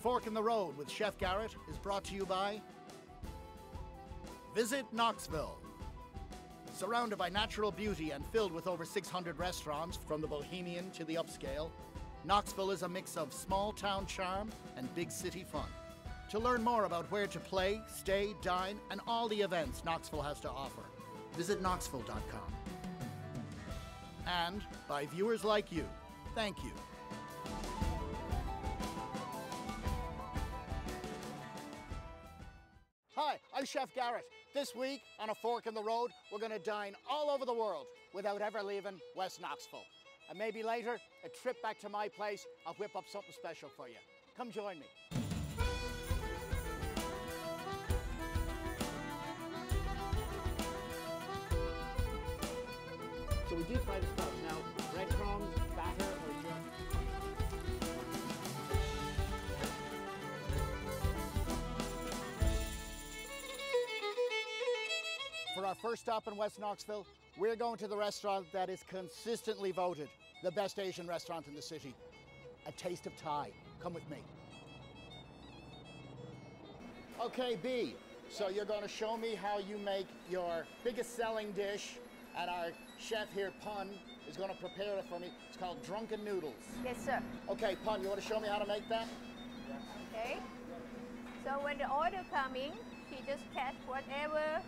Fork in the Road with Chef Garrett is brought to you by Visit Knoxville. Surrounded by natural beauty and filled with over 600 restaurants, from the bohemian to the upscale, Knoxville is a mix of small town charm and big city fun. To learn more about where to play, stay, dine, and all the events Knoxville has to offer, visit knoxville.com. And by viewers like you, thank you. Hi, I'm Chef Garrett. This week on A Fork in the Road, we're going to dine all over the world without ever leaving West Knoxville. And maybe later, a trip back to my place, I'll whip up something special for you. Come join me. So we deep fry the stuff. Now, breadcrumbs, batter, or just... For our first stop in West Knoxville, we're going to the restaurant that is consistently voted the best Asian restaurant in the city. A Taste of Thai. Come with me. Okay, B, so you're going to show me how you make your biggest selling dish, and our chef here, Pun, is going to prepare it for me. It's called Drunken Noodles. Yes, sir. Okay, Pun, you want to show me how to make that? Okay. So when the order coming, she just catch whatever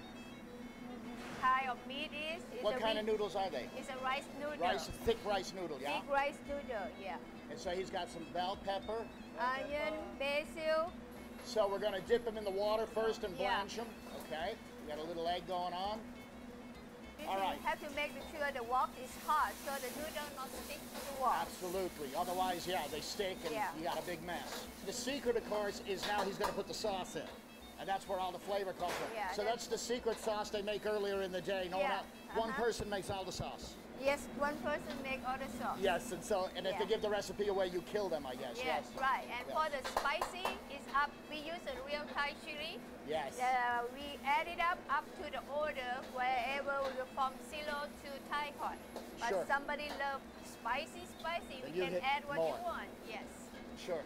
kind of meat is. What kind of noodles are they? It's a rice noodle. Rice, thick rice noodle, yeah? Thick rice noodle, yeah. And so he's got some bell pepper. Onion, basil. So we're going to dip them in the water first and blanch them. Okay. We got a little egg going on. All right. You have to make sure the wok is hot so the noodle not stick to the wok. Absolutely. Otherwise, yeah, they stick and you got a big mess. The secret, of course, is now he's going to put the sauce in. And that's where all the flavor comes from. Yeah, so that's the secret sauce they make earlier in the day. No one person makes all the sauce. Yes, one person make all the sauce. Yes, and if they give the recipe away, you kill them, I guess. Yes, right. And for the spicy, it's up. We use a real Thai chili. Yes. We add it up to the order wherever from 0 to Thai hot. But somebody loves spicy, we can add what you want. Yes. Sure.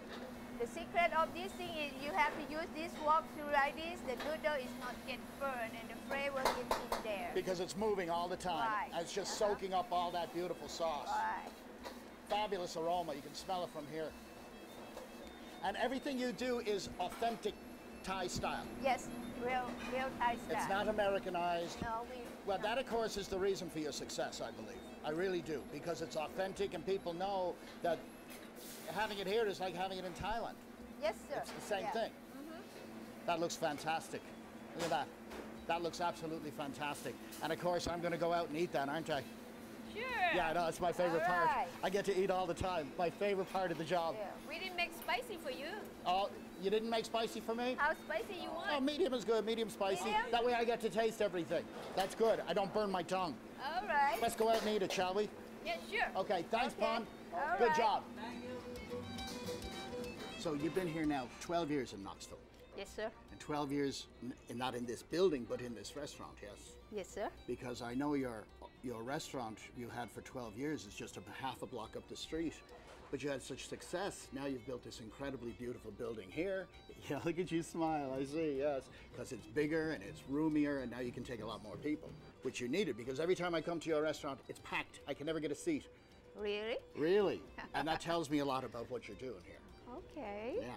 The secret of this thing is you have to use this wok to like this. The noodle is not get burned and the flavor gets in there. Because it's moving all the time. Right. And it's just soaking up all that beautiful sauce. Right. Fabulous aroma. You can smell it from here. And everything you do is authentic Thai style. Yes, real Thai style. It's not Americanized. No, Well, that of course is the reason for your success, I believe. I really do, because it's authentic and people know that having it here is like having it in Thailand. Yes, sir. It's the same thing. That looks fantastic. Look at that. That looks absolutely fantastic. And of course, I'm going to go out and eat that, aren't I? Sure. Yeah, I know. It's my favorite part. I get to eat all the time. My favorite part of the job. Yeah. We didn't make spicy for you. Oh, you didn't make spicy for me? How spicy you want? Oh, medium is good. Medium spicy. Medium? That way I get to taste everything. That's good. I don't burn my tongue. All right. Let's go out and eat it, shall we? Yeah, sure. Okay, thanks, Pon. Good job. Thank you. So you've been here now 12 years in Knoxville. Yes, sir. And 12 years, not in this building, but in this restaurant, yes? Yes, sir. Because I know your restaurant you had for 12 years is just half a block up the street. But you had such success. Now you've built this incredibly beautiful building here. Yeah, look at you smile, I see, yes. Because it's bigger and it's roomier and now you can take a lot more people, which you needed because every time I come to your restaurant, it's packed. I can never get a seat. Really? Really. And that tells me a lot about what you're doing here. Okay. Yeah.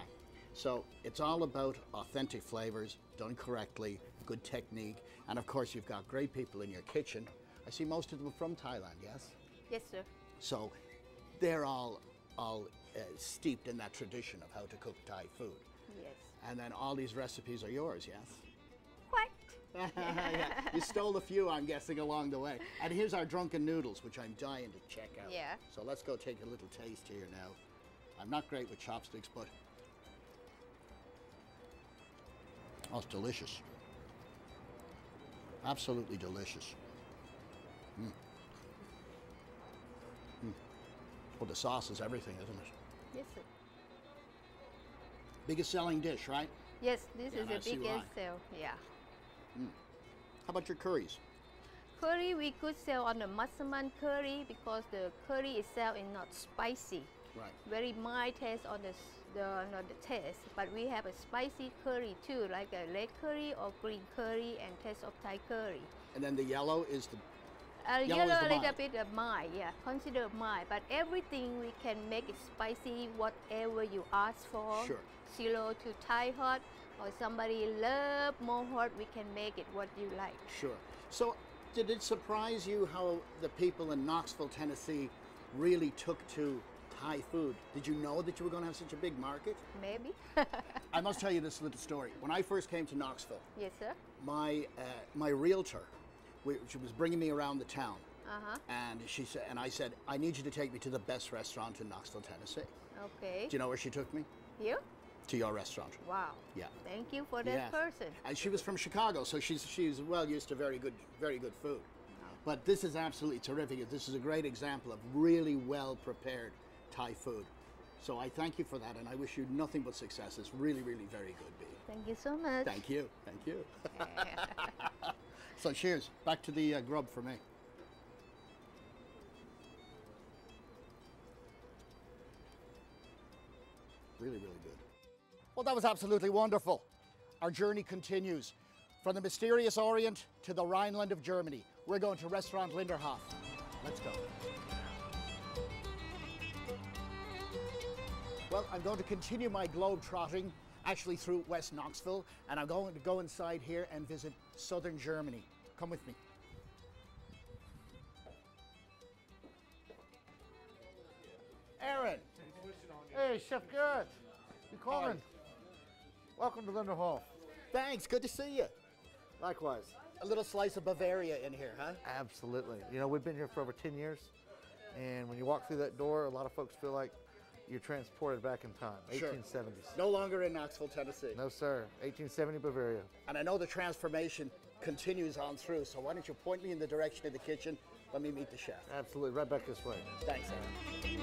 So it's all about authentic flavors, done correctly, good technique, and of course you've got great people in your kitchen. I see most of them from Thailand, yes? Yes, sir. So they're all steeped in that tradition of how to cook Thai food. Yes. And then all these recipes are yours, yes? What? Yeah. You stole a few, I'm guessing, along the way. And here's our drunken noodles, which I'm dying to check out. Yeah. So let's go take a little taste here now. I'm not great with chopsticks, but oh, it's delicious. Absolutely delicious. Mm. Mm. Well, the sauce is everything, isn't it? Yes, sir. Biggest selling dish, right? Yes, this is the biggest sale. Yeah. Mm. How about your curries? Curry, we could sell on the massaman curry because the curry itself is not spicy. Right. Very mild taste on the taste, but we have a spicy curry too, like a red curry or green curry and taste of Thai curry. And then the yellow is the Yellow is the a little mild. bit of mild, yeah, consider mild, but everything we can make it spicy, whatever you ask for. Sure. 0 to Thai hot, or somebody love more hot, we can make it what you like. Sure. So, did it surprise you how the people in Knoxville, Tennessee, really took to Thai food? Did you know that you were going to have such a big market? Maybe. I must tell you this little story. When I first came to Knoxville, Yes, sir. my realtor, she was bringing me around the town, Uh-huh. and I said, I need you to take me to the best restaurant in Knoxville, Tennessee. Okay. Do you know where she took me? You? To your restaurant. Wow. Yeah. Thank you for that Yes. person. And she was from Chicago, so she's well used to very good food. But this is absolutely terrific. This is a great example of really well prepared Thai food. So I thank you for that, and I wish you nothing but success. It's really, really very good, Bea. Thank you so much. Thank you. Thank you. So cheers. Back to the grub for me. Really, really good. Well, that was absolutely wonderful. Our journey continues. From the mysterious Orient to the Rhineland of Germany, we're going to Restaurant Linderhof. Let's go. Well, I'm going to continue my globe trotting, actually through West Knoxville, and I'm going to go inside here and visit southern Germany. Come with me. Aaron. Hey, Chef Garrett. You calling? Welcome to Linderhof. Thanks, good to see you. Likewise. A little slice of Bavaria in here, huh? Absolutely. You know, we've been here for over 10 years, and when you walk through that door, a lot of folks feel like you're transported back in time, Sure. 1870s. No longer in Knoxville, Tennessee. No, sir. 1870 Bavaria. And I know the transformation continues on through, so why don't you point me in the direction of the kitchen? Let me meet the chef. Absolutely. Right back this way. Thanks, Aaron.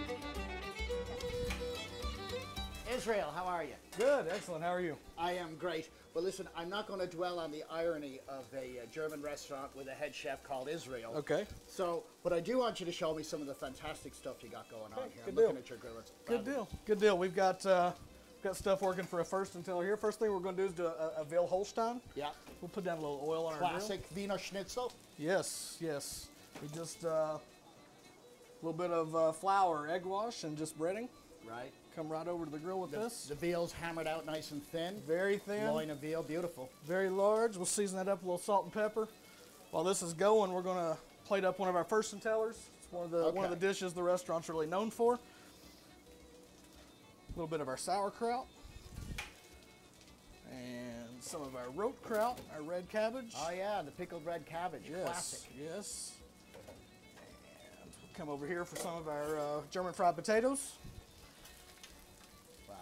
Israel, how are you? Good, excellent. How are you? I am great. Well, listen, I'm not going to dwell on the irony of a German restaurant with a head chef called Israel. Okay. So, but I do want you to show me some of the fantastic stuff you got going on here. good I'm looking deal. at your grill. It's Good deal. Good deal. We've got stuff working for a first until here. First thing we're going to do is do a Veal Holstein. Yeah. We'll put down a little oil on our Classic Wiener Schnitzel. grill. Yes, yes. We just a little bit of flour, egg wash, and just breading. Right. Come right over to the grill with this. The veal's hammered out nice and thin. Very thin. Loin of veal, beautiful. Very large. We'll season that up with a little salt and pepper. While this is going, we're going to plate up one of our first and tellers. It's one of the dishes the restaurant's really known for. A little bit of our sauerkraut. And some of our rote kraut, our red cabbage. Oh yeah, the pickled red cabbage, Yes, classic. yes. And we'll come over here for some of our German fried potatoes. Wow.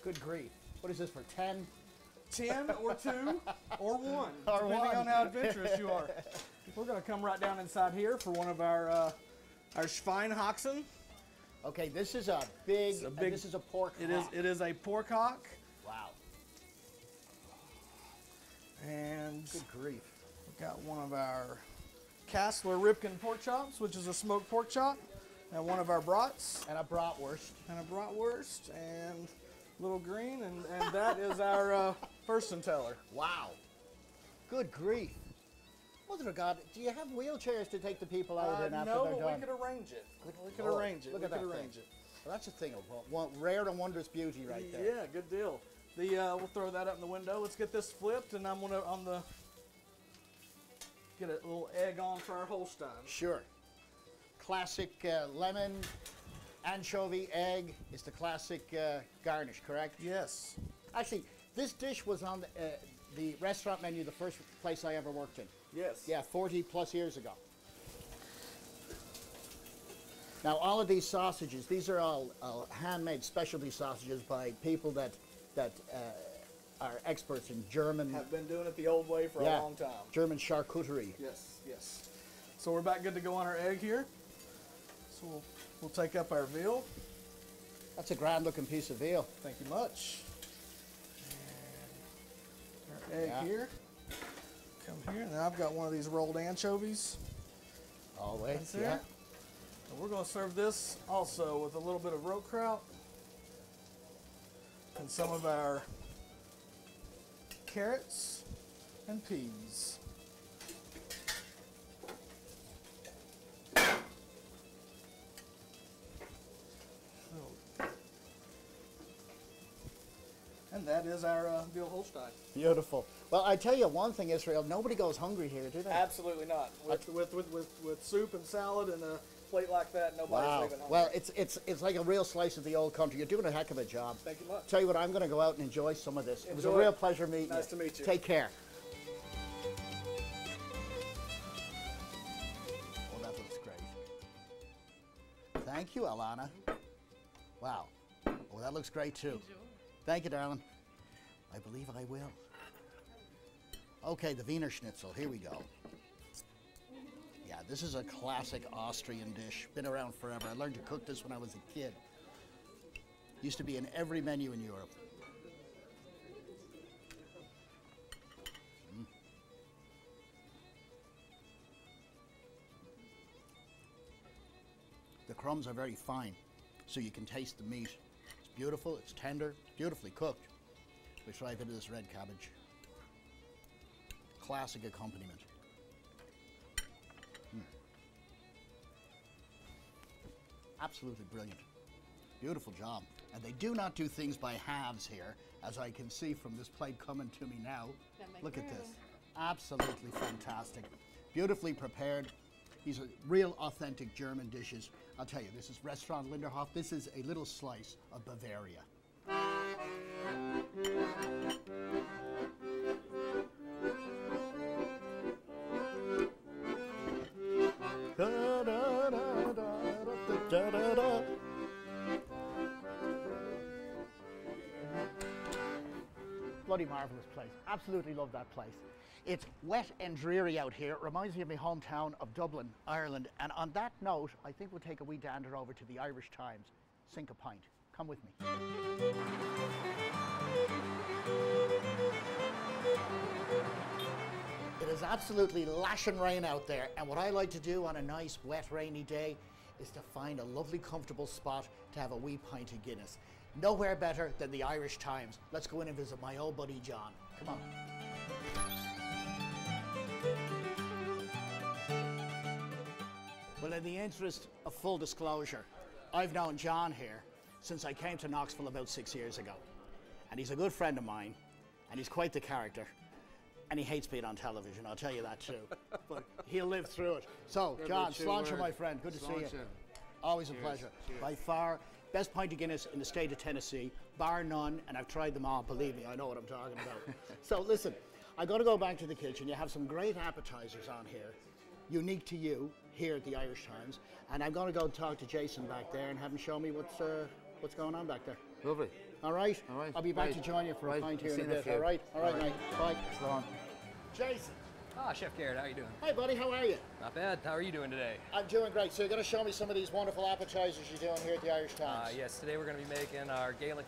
Good grief. What is this for 10? 10 or 2 or 1, Or depending one. on how adventurous you are. We're going to come right down inside here for one of our Schweinehaxen. Okay, this is a big, It's a and big- this is a pork It is. hock. It is a pork hock, Wow. and Good grief. we've got one of our Kassler Ripken pork chops, which is a smoked pork chop, and one of our brats, And a bratwurst. and a bratwurst, and little green, and that is our first and teller. Wow. Good grief. Mother of God, do you have wheelchairs to take the people out in after no, they're but done? we could arrange it. We could Lord, arrange it. look We at could that arrange thing. it. Well, that's a thing of rare and wondrous beauty right there. Yeah, good deal. We'll throw that up in the window. Let's get this flipped, and I'm gonna get a little egg on for our Holstein. Sure. Classic lemon, anchovy, egg is the classic garnish, correct? Yes. Actually, this dish was on the restaurant menu the first place I ever worked in. Yes. Yeah, 40 plus years ago. Now, all of these sausages, these are all handmade specialty sausages by people that are experts in German, Have been doing it the old way for a long time. German charcuterie. Yes. Yes. So we're about good to go on our egg here. So we'll take up our veal. That's a grand looking piece of veal. Thank you much. And our egg Yeah. here. Come here. Now I've got one of these rolled anchovies. Always, That's yeah. it. And we're going to serve this also with a little bit of root kraut and some of our carrots and peas. And that is our veal Holstein. Beautiful. Well, I tell you one thing, Israel, nobody goes hungry here, do they? Absolutely not. With soup and salad and a plate like that, nobody's leaving hungry. Well, it's like a real slice of the old country. You're doing a heck of a job. Thank you much. Tell you what, I'm going to go out and enjoy some of this. It was a Enjoy. real pleasure meeting you. Nice to meet you. Take care. Oh, that looks great. Thank you, Alana. Wow. Oh, that looks great too. Thank you, darling. I believe I will. Okay, the Wiener Schnitzel. Here we go. Yeah, this is a classic Austrian dish. Been around forever. I learned to cook this when I was a kid. Used to be in every menu in Europe. The crumbs are very fine, so you can taste the meat. It's beautiful, it's tender, it's beautifully cooked. We try a bit of this red cabbage. Classic accompaniment. Absolutely brilliant. Beautiful job. And they do not do things by halves here, as I can see from this plate coming to me now. Look at this. Absolutely fantastic. Beautifully prepared. These are real authentic German dishes. I'll tell you, this is Restaurant Linderhof. This is a little slice of Bavaria. Bloody marvelous place. Absolutely love that place. It's wet and dreary out here. It reminds me of my hometown of Dublin, Ireland. And on that note, I think we'll take a wee dander over to the Irish Times. Sink a pint. Come with me. It is absolutely lashing rain out there, and what I like to do on a nice, wet, rainy day is to find a lovely, comfortable spot to have a wee pint of Guinness. Nowhere better than the Irish Times. Let's go in and visit my old buddy John. Come on. Well, in the interest of full disclosure, I've known John here since I came to Knoxville about 6 years ago. And he's a good friend of mine, and he's quite the character. And he hates being on television, I'll tell you that too. But he'll live through it. So, John, sláinte, my friend, good to see you. Always a pleasure. Cheers. By far, best pint of Guinness in the state of Tennessee, bar none, and I've tried them all, believe me, I know what I'm talking about. So listen, I'm gonna go back to the kitchen. You have some great appetizers on here, unique to you, here at the Irish Times. And I'm gonna go talk to Jason back there and have him show me what's going on back there. Lovely. All right? All right. I'll be back to join you for a pint here in a bit. All right, mate. Bye. So long. Jason. Ah, Chef Garrett, how are you doing? Hi, buddy. How are you? Not bad. How are you doing today? I'm doing great. So you're going to show me some of these wonderful appetizers you're doing here at the Irish Times. Yes, today we're going to be making our Gaelic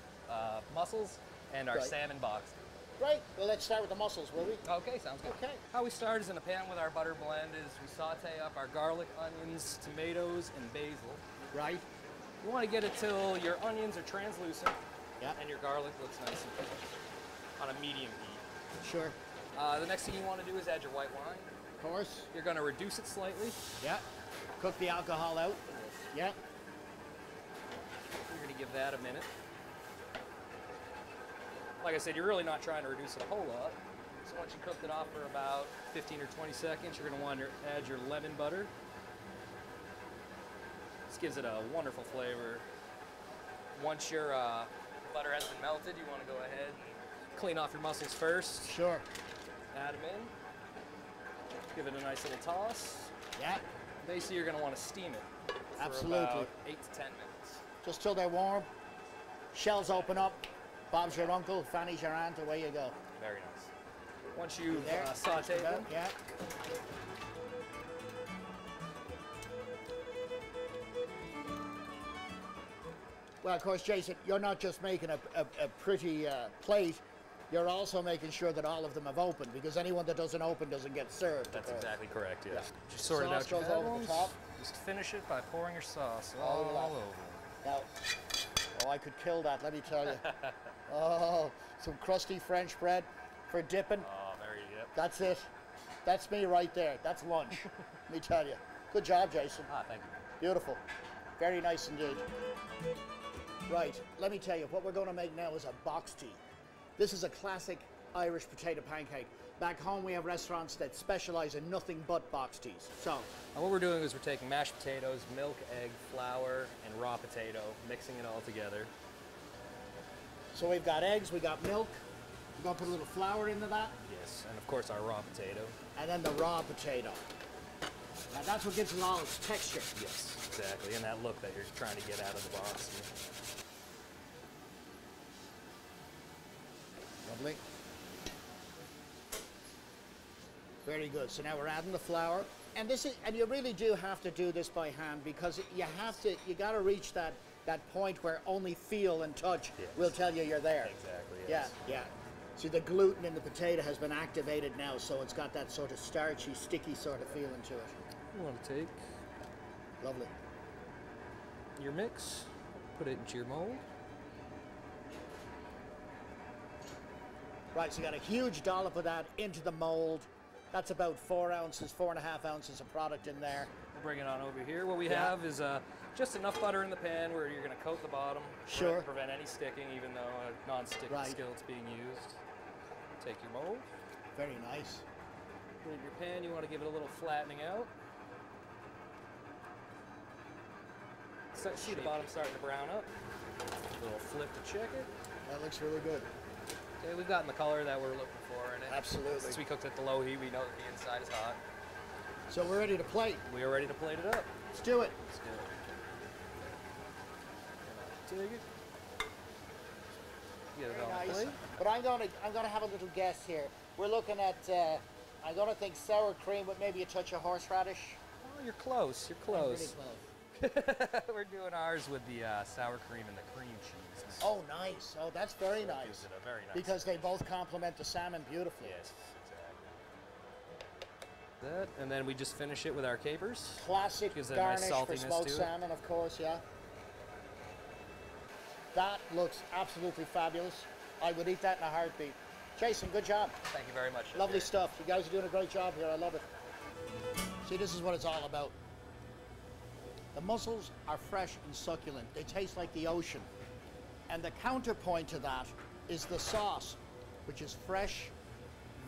mussels and our salmon box. Great. Well, let's start with the mussels, will we? Okay, sounds good. Okay. How we start is in a pan with our butter blend is we saute up our garlic, onions, tomatoes, and basil. Right. You want to get it till your onions are translucent Yeah. and your garlic looks nice and cooked on a medium heat. Sure. The next thing you want to do is add your white wine. Of course. You're going to reduce it slightly. Yeah. Cook the alcohol out. Yeah. You're going to give that a minute. Like I said, you're really not trying to reduce it a whole lot. So once you cooked it off for about 15 or 20 seconds, you're going to want to add your lemon butter. This gives it a wonderful flavor. Once your butter has been melted, you want to go ahead and clean off your mussels first. Sure. Add them in. Give it a nice little toss. Yeah. Basically, you're going to want to steam it for Absolutely. about 8 to 10 minutes. Just till they're warm. Shells open up. Bob's your uncle, Fanny's your aunt, away you go. Very nice. Once you've There. sauteed them, Yeah. Well, of course, Jason, you're not just making a pretty plate, you're also making sure that all of them have opened, because anyone that doesn't open doesn't get served. that's exactly correct, yes. Yeah. Just sorted Sauce out your goes over the bones. top. Just finish it by pouring your sauce Oh, all look at over. Now, oh, I could kill that, let me tell you. Oh, some crusty French bread for dipping. Oh, very, yep. That's it. That's me right there. That's lunch. Let me tell you. Good job, Jason. Ah, thank you. Beautiful. Very nice indeed. Right, let me tell you, what we're going to make now is a box tea. This is a classic Irish potato pancake. Back home we have restaurants that specialize in nothing but box teas. So, What we're doing is we're taking mashed potatoes, milk, egg, flour, and raw potato, mixing it all together. so we've got eggs, we got milk. We're going to put a little flour into that, Yes, and of course our raw potato. and then the raw potato. Now that's what gives it all its texture. Yes, exactly, and that look that you're trying to get out of the box. Lovely. Very good. So now we're adding the flour, and you really do have to do this by hand because you got to reach that point where only feel and touch will tell you you're there. Exactly, yes. Yeah, yeah. See, the gluten in the potato has been activated now, so it's got that sort of starchy, sticky sort of feeling to it. You want to take Lovely. your mix, put it into your mold. Right, so you got a huge dollop of that into the mold. That's about 4 ounces, 4.5 ounces of product in there. We'll bring it on over here. What we Yeah. have is just enough butter in the pan where you're going to coat the bottom. Sure. Prevent any sticking, even though a non-stick Right. skillet's being used. Take your mold, Very nice. put it in your pan. You want to give it a little flattening out. See the bottom starting to brown up. A little flip to check it. That looks really good. Okay, we've gotten the color that we're looking for in it. Absolutely. Since we cooked it to low heat, we know that the inside is hot. So we're ready to plate. We are ready to plate it up. Let's do it. Let's do it. Take it. Get it on the Nice. plate. But I'm gonna have a little guess here. We're looking at I'm gonna think sour cream with maybe a touch of horseradish. Oh, you're close. You're Pretty close. We're doing ours with the sour cream and the cream cheese. Oh, nice. Oh, that's very So it nice. gives it a very nice Because they both complement the salmon beautifully. Yes, exactly. That, and then we just finish it with our capers. Classic Gives it a nice garnish for saltiness smoked to it. salmon, of course, yeah. That looks absolutely fabulous. I would eat that in a heartbeat. Jason, good job. Thank you very much. Lovely Jerry. stuff. You guys are doing a great job here. I love it. See, this is what it's all about. The mussels are fresh and succulent. They taste like the ocean. And the counterpoint to that is the sauce, which is fresh,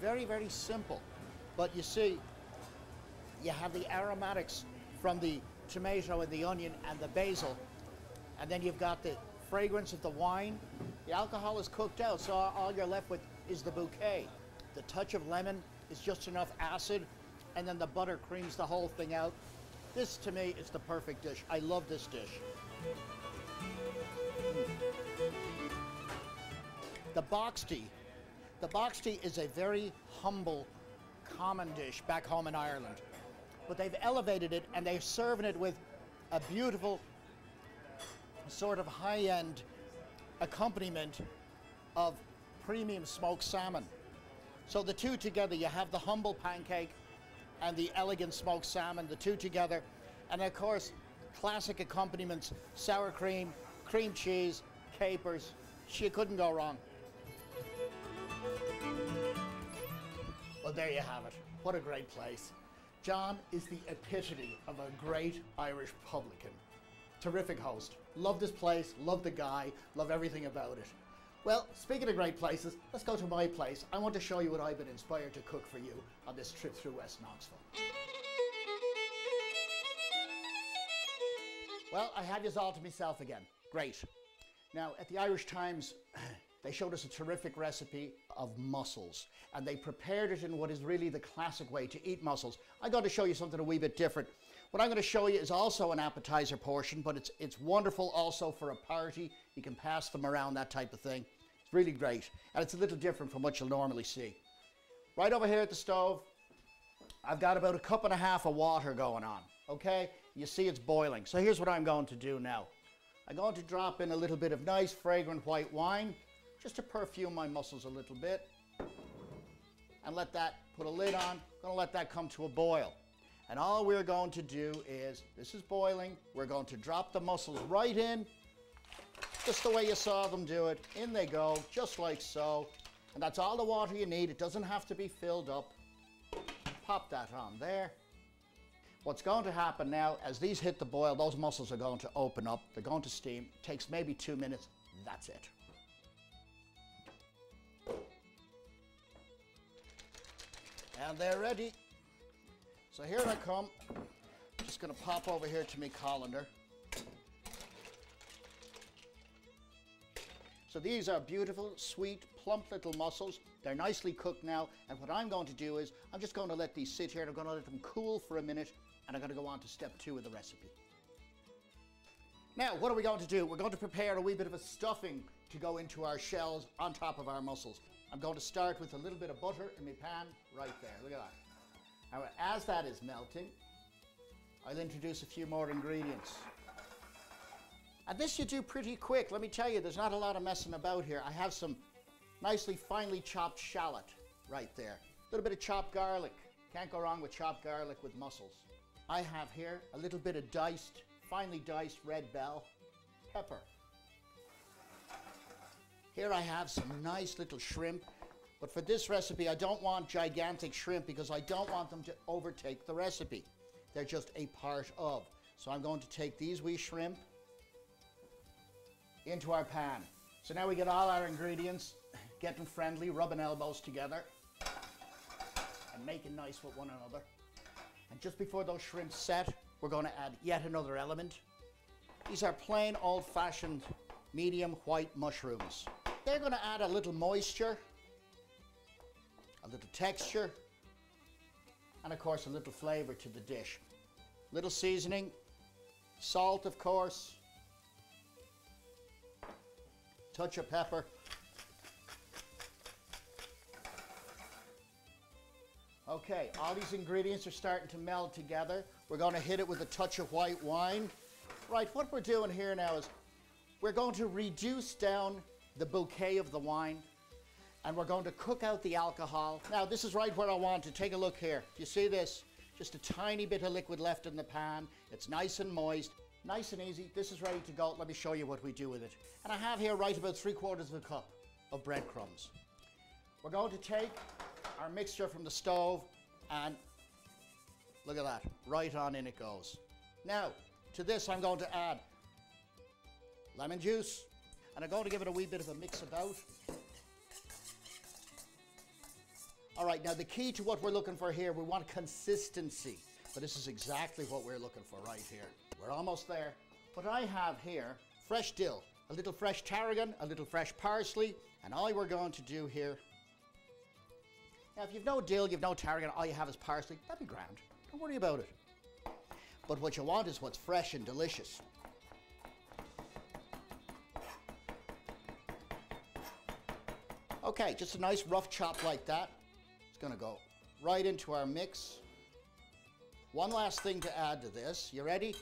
very, very simple. But you see, you have the aromatics from the tomato and the onion and the basil. And then you've got the fragrance of the wine. The alcohol is cooked out, so all you're left with is the bouquet. The touch of lemon is just enough acid, and then the butter creams the whole thing out. This, to me, is the perfect dish. I love this dish. The box tea. The box tea is a very humble, common dish back home in Ireland. But they've elevated it, and they're serving it with a beautiful sort of high-end accompaniment of premium smoked salmon. So the two together, you have the humble pancake and the elegant smoked salmon, the two together. And of course, classic accompaniments, sour cream, cream cheese, capers. You couldn't go wrong. Well, there you have it. What a great place. John is the epitome of a great Irish publican. Terrific host. Love this place, love the guy, love everything about it. Well, speaking of great places, let's go to my place. I want to show you what I've been inspired to cook for you on this trip through West Knoxville. Well, I have yous all to myself again. Great. Now, at the Irish Times, they showed us a terrific recipe of mussels, and they prepared it in what is really the classic way to eat mussels. I'm going to show you something a wee bit different. What I'm going to show you is also an appetizer portion, but it's wonderful also for a party. You can pass them around, that type of thing. It's really great, and it's a little different from what you'll normally see. Right over here at the stove, I've got about 1.5 cups of water going on, okay? You see it's boiling. So here's what I'm going to do now. I'm going to drop in a little bit of nice fragrant white wine, just to perfume my mussels a little bit, and let that, put a lid on, I'm going to let that come to a boil. And all we're going to do is, this is boiling, we're going to drop the mussels right in, just the way you saw them do it. In they go, just like so. And that's all the water you need. It doesn't have to be filled up. Pop that on there. What's going to happen now, as these hit the boil, those mussels are going to open up. They're going to steam. It takes maybe 2 minutes. That's it. And they're ready. So here I come. Just going to pop over here to my colander. So these are beautiful, sweet, plump little mussels. They're nicely cooked now. And what I'm going to do is, I'm just going to let these sit here and I'm going to let them cool for a minute. And I'm going to go on to step 2 of the recipe. Now, what are we going to do? We're going to prepare a wee bit of a stuffing to go into our shells on top of our mussels. I'm going to start with a little bit of butter in my pan right there. Look at that. Now, as that is melting, I'll introduce a few more ingredients. And this you do pretty quick. Let me tell you, there's not a lot of messing about here. I have some nicely finely chopped shallot right there. A little bit of chopped garlic. Can't go wrong with chopped garlic with mussels. I have here a little bit of finely diced red bell pepper. Here I have some nice little shrimp. But for this recipe, I don't want gigantic shrimp because I don't want them to overtake the recipe. They're just a part of. So I'm going to take these wee shrimp into our pan. So now we get all our ingredients getting friendly, rubbing elbows together and making nice with one another. And just before those shrimp set, we're going to add yet another element. These are plain old-fashioned medium white mushrooms. They're going to add a little moisture, a little texture, and of course a little flavor to the dish. Little seasoning, salt of course, touch of pepper. Okay, all these ingredients are starting to meld together. We're going to hit it with a touch of white wine. Right, what we're doing here now is we're going to reduce down the bouquet of the wine and we're going to cook out the alcohol. Now, this is right where I want to. Take a look here. You see this? Just a tiny bit of liquid left in the pan. It's nice and moist. Nice and easy. This is ready to go. Let me show you what we do with it. And I have here right about 3/4 of a cup of breadcrumbs. We're going to take our mixture from the stove and look at that. Right on in it goes. Now, to this I'm going to add lemon juice and I'm going to give it a wee bit of a mix about. All right, now the key to what we're looking for here, we want consistency. But this is exactly what we're looking for right here. We're almost there. What I have here, fresh dill, a little fresh tarragon, a little fresh parsley, and all we're going to do here. Now, if you've no dill, you've no tarragon, all you have is parsley, that'd be grand. Don't worry about it. But what you want is what's fresh and delicious. Okay, just a nice rough chop like that. It's gonna go right into our mix. One last thing to add to this. You ready?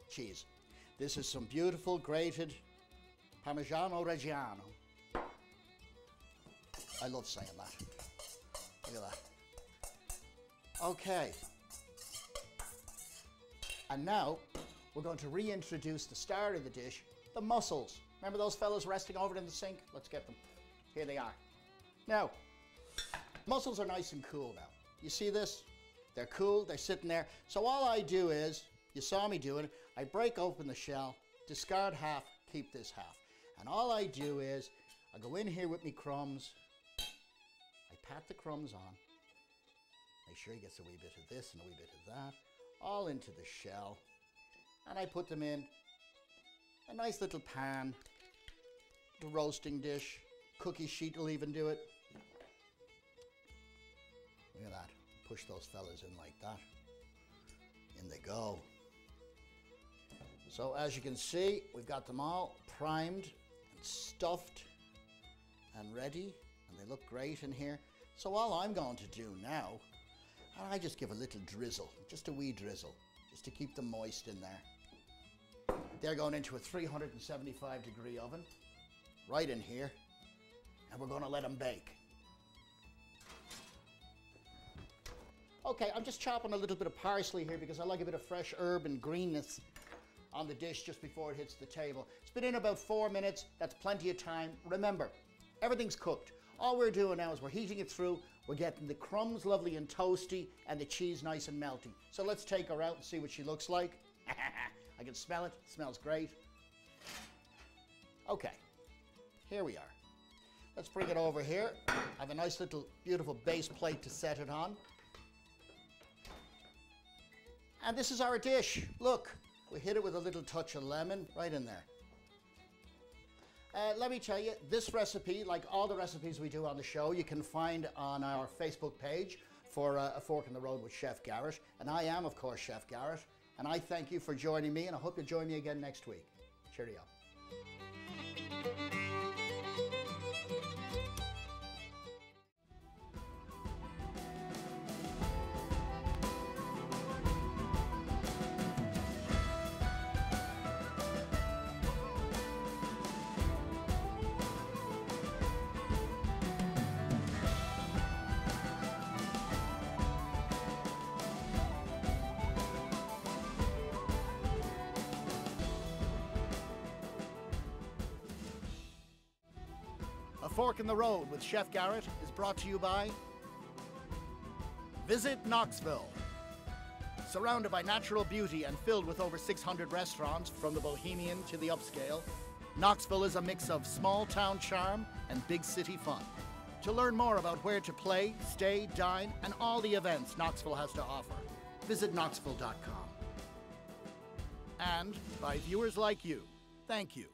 Cheese. This is some beautiful grated Parmigiano Reggiano. I love saying that. Look at that. Okay. And now we're going to reintroduce the star of the dish, the mussels. Remember those fellas resting over in the sink? Let's get them. Here they are. Now, mussels are nice and cool now. You see this? They're cool, they're sitting there. So all I do is, you saw me doing it, I break open the shell, discard half, keep this half. And all I do is, I go in here with me crumbs, I pat the crumbs on, make sure he gets a wee bit of this and a wee bit of that, all into the shell, and I put them in a nice little pan, the roasting dish, cookie sheet will even do it. Look at that. Push those fellas in like that. In they go. So as you can see, we've got them all primed and stuffed and ready, and they look great in here. So all I'm going to do now, I just give a little drizzle, just a wee drizzle, just to keep them moist in there. They're going into a 375-degree oven, right in here, and we're going to let them bake. Okay, I'm just chopping a little bit of parsley here because I like a bit of fresh herb and greenness on the dish just before it hits the table. It's been in about 4 minutes. That's plenty of time. Remember, everything's cooked. All we're doing now is we're heating it through. We're getting the crumbs lovely and toasty and the cheese nice and melty. So let's take her out and see what she looks like. I can smell it. It smells great. Okay, here we are. Let's bring it over here. I have a nice little beautiful base plate to set it on. And this is our dish. Look, we hit it with a little touch of lemon right in there. Let me tell you, this recipe, like all the recipes we do on the show, you can find on our Facebook page for A Fork in the Road with Chef Garrett. And I am, of course, Chef Garrett. And I thank you for joining me, and I hope you'll join me again next week. Cheerio. A Fork in the Road with Chef Garrett is brought to you by Visit Knoxville. Surrounded by natural beauty and filled with over 600 restaurants, from the bohemian to the upscale, Knoxville is a mix of small town charm and big city fun. To learn more about where to play, stay, dine, and all the events Knoxville has to offer, visit knoxville.com. And by viewers like you, thank you.